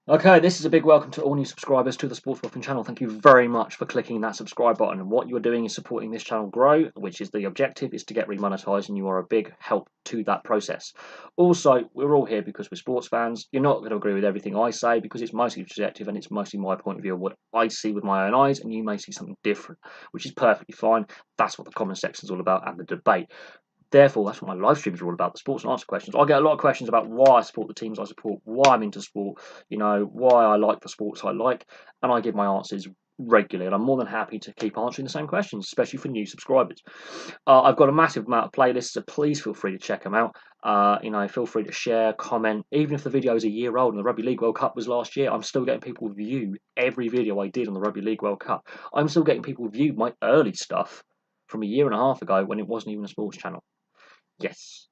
Okay, this is a big welcome to all new subscribers to the Sports Buffing channel. Thank you very much for clicking that subscribe button. And what you're doing is supporting this channel grow, which is the objective, is to get remonetized, and you are a big help to that process. Also, we're all here because we're sports fans. You're not going to agree with everything I say because it's mostly subjective and it's mostly my point of view of what I see with my own eyes, and you may see something different, which is perfectly fine. That's what the comment section is all about and the debate. Therefore, that's what my live streams are all about, the sports and answer questions. I get a lot of questions about why I support the teams I support, why I'm into sport, why I like the sports I like, and I give my answers regularly, and I'm more than happy to keep answering the same questions, especially for new subscribers. I've got a massive amount of playlists, so please feel free to check them out. Feel free to share, comment, even if the video is a year old and the Rugby League World Cup was last year, I'm still getting people view every video I did on the Rugby League World Cup. I'm still getting people view my early stuff from a year and a half ago when it wasn't even a sports channel. Yes.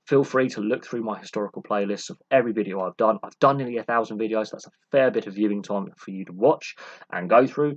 Feel free to look through my historical playlists of every video I've done. I've done nearly 1,000 videos. So that's a fair bit of viewing time for you to watch and go through.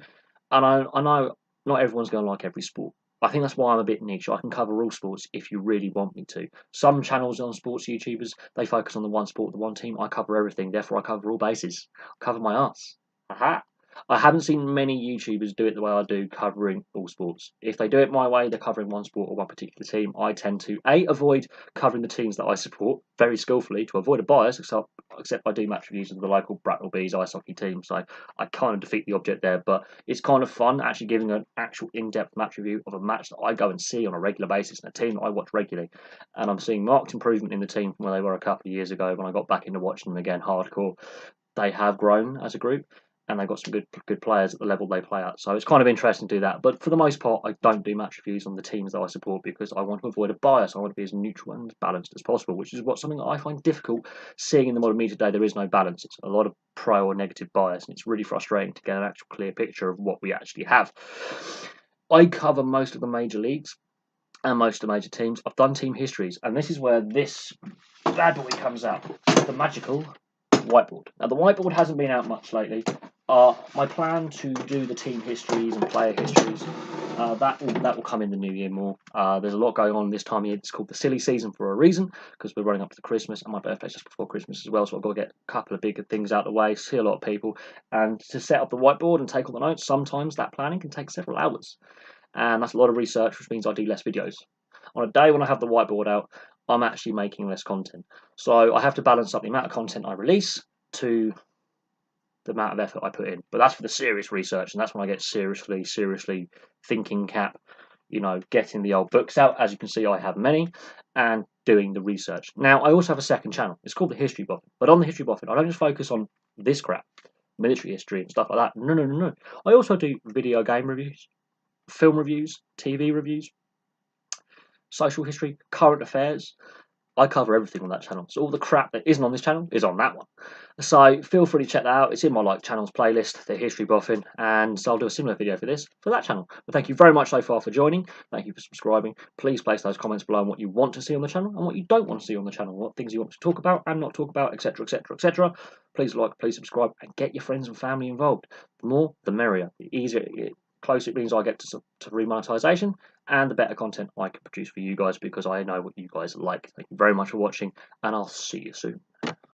And I know not everyone's going to like every sport. I think that's why I'm a bit niche. I can cover all sports if you really want me to. Some channels on sports YouTubers, they focus on the one sport, the one team. I cover everything. Therefore, I cover all bases. I cover my ass. Aha. I haven't seen many YouTubers do it the way I do, covering all sports. If they do it my way, they're covering one sport or one particular team. I tend to avoid covering the teams that I support very skillfully to avoid a bias, except I do match reviews of the local Bracknell Bees ice hockey team, so I kind of defeat the object there. But it's kind of fun actually giving an actual in-depth match review of a match that I go and see on a regular basis and a team that I watch regularly. And I'm seeing marked improvement in the team from where they were a couple of years ago when I got back into watching them again hardcore. They have grown as a group, and they've got some good players at the level they play at. So it's kind of interesting to do that. But for the most part, I don't do match reviews on the teams that I support because I want to avoid a bias. I want to be as neutral and as balanced as possible, which is something that I find difficult seeing in the modern media today. There is no balance. It's a lot of pro or negative bias, and it's really frustrating to get an actual clear picture of what we actually have. I cover most of the major leagues and most of the major teams. I've done team histories, and this is where this bad boy comes out. The magical whiteboard. Now, the whiteboard hasn't been out much lately. My plan to do the team histories and player histories, that will come in the new year more. There's a lot going on this time of year. It's called the silly season for a reason, because we're running up to the Christmas, and my birthday's just before Christmas as well, so I've got to get a couple of bigger things out of the way, see a lot of people, and to set up the whiteboard and take all the notes, sometimes that planning can take several hours. And that's a lot of research, which means I do less videos. On a day when I have the whiteboard out, I'm actually making less content. So I have to balance up the amount of content I release to the amount of effort I put in. But that's for the serious research, and that's when I get seriously thinking cap, getting the old books out. As you can see, I have many, and doing the research. Now, I also have a second channel. It's called the History Buffing. But on the History Buffing, I don't just focus on this crap, military history and stuff like that. No. I also do video game reviews, film reviews, TV reviews, social history, current affairs. I cover everything on that channel. So all the crap that isn't on this channel is on that one. So feel free to check that out. It's in my channels playlist, the history buffing, and so I'll do a similar video for this for that channel. But thank you very much so far for joining. Thank you for subscribing. Please place those comments below on what you want to see on the channel and what you don't want to see on the channel, what things you want to talk about and not talk about, etc, etc, etc. Please like, please subscribe, and get your friends and family involved. The more, the merrier. The easier closer it means I get to remonetization, and the better content I can produce for you guys because I know what you guys like. Thank you very much for watching, and I'll see you soon.